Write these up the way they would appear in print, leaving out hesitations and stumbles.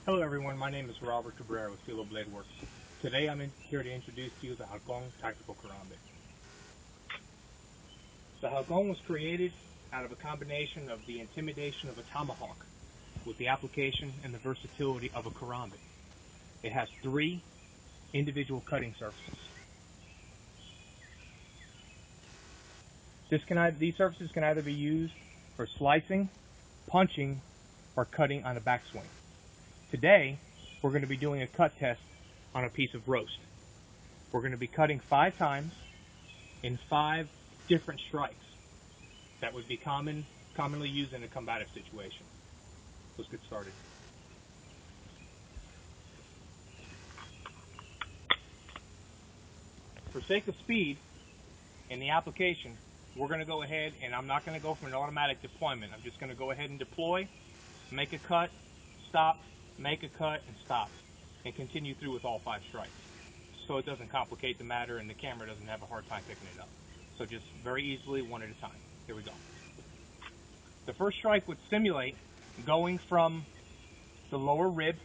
Hello everyone, my name is Robert Cabrera with Filo Blade Works. Today I'm here to introduce to you the Halcón tactical karambit. The Halcón was created out of a combination of the intimidation of a tomahawk with the application and the versatility of a karambit. It has 3 individual cutting surfaces. These surfaces can either be used for slicing, punching, or cutting on a backswing. Today, we're going to be doing a cut test on a piece of roast. We're going to be cutting 5 times in 5 different strikes that would be commonly used in a combative situation. Let's get started. For sake of speed in the application, we're going to go ahead and I'm not going to go for an automatic deployment. I'm just going to go ahead and deploy, make a cut, stop, make a cut, and stop, and continue through with all 5 strikes, so it doesn't complicate the matter and the camera doesn't have a hard time picking it up. So just very easily, one at a time. Here we go. The first strike would simulate going from the lower rib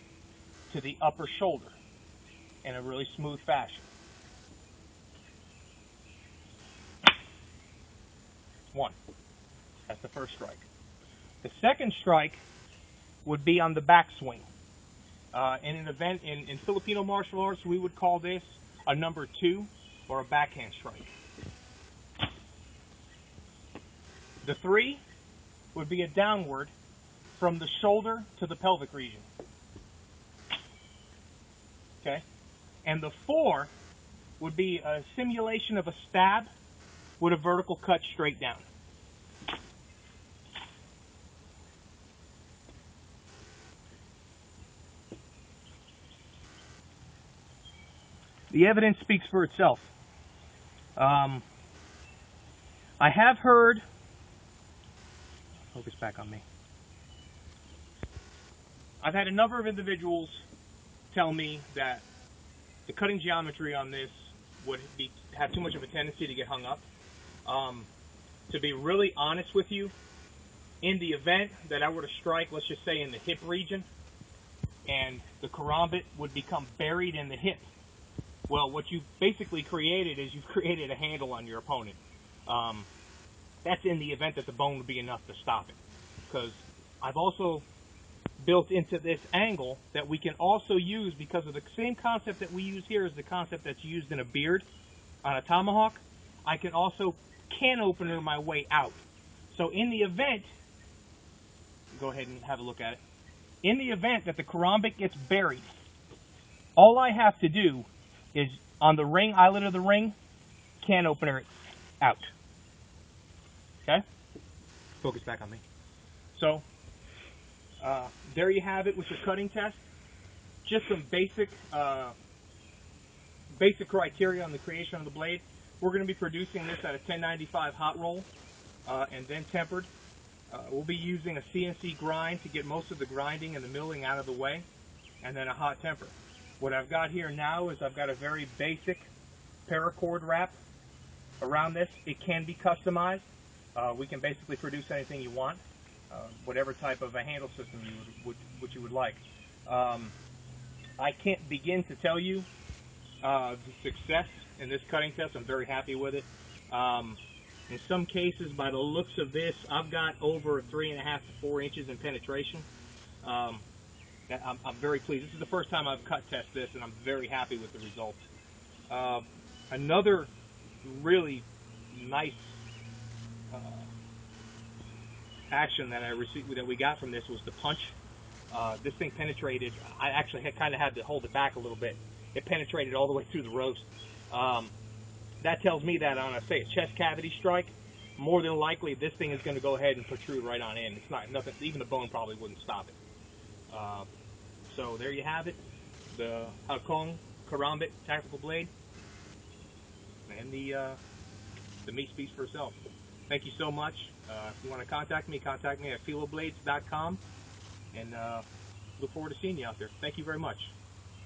to the upper shoulder in a really smooth fashion. 1. That's the first strike. The second strike would be on the backswing. In an event in Filipino martial arts, we would call this a number 2 or a backhand strike. The 3 would be a downward from the shoulder to the pelvic region. Okay? And the 4 would be a simulation of a stab with a vertical cut straight down. The evidence speaks for itself. I have heard, focus back on me. I've had a number of individuals tell me that the cutting geometry on this would have too much of a tendency to get hung up. To be really honest with you, in the event that I were to strike, let's just say in the hip region, and the karambit would become buried in the hip, well, what you've basically created is you've created a handle on your opponent. That's in the event that the bone would be enough to stop it. Because I've also built into this angle that we can also use, because of the same concept that we use here is the concept that's used in a beard on a tomahawk. I can also can opener my way out. So in the event, go ahead and have a look at it. In the event that the karambit gets buried, all I have to do is on the ring, eyelet of the ring, can opener it out. Okay? Focus back on me. So, there you have it with your cutting test. Just some basic criteria on the creation of the blade. We're going to be producing this at a 1095 hot roll and then tempered. We'll be using a CNC grind to get most of the grinding and the milling out of the way, and then a hot temper. What I've got here now is I've got a very basic paracord wrap around this. It can be customized. We can basically produce anything you want, whatever type of a handle system you would like. I can't begin to tell you the success in this cutting test. I'm very happy with it. In some cases, by the looks of this, I've got over 3.5 to 4 inches in penetration. I'm very pleased. This is the first time I've cut tested this, and I'm very happy with the results. Another really nice action that we got from this was the punch. This thing penetrated. I actually kind of had to hold it back a little bit. It penetrated all the way through the roast. That tells me that on say a chest cavity strike, more than likely this thing is going to go ahead and protrude right on in. It's not nothing. Even the bone probably wouldn't stop it. So there you have it, the Halcón karambit tactical blade, and the meat speaks for itself. Thank you so much. If you want to contact me at filoblades.com, and look forward to seeing you out there. Thank you very much.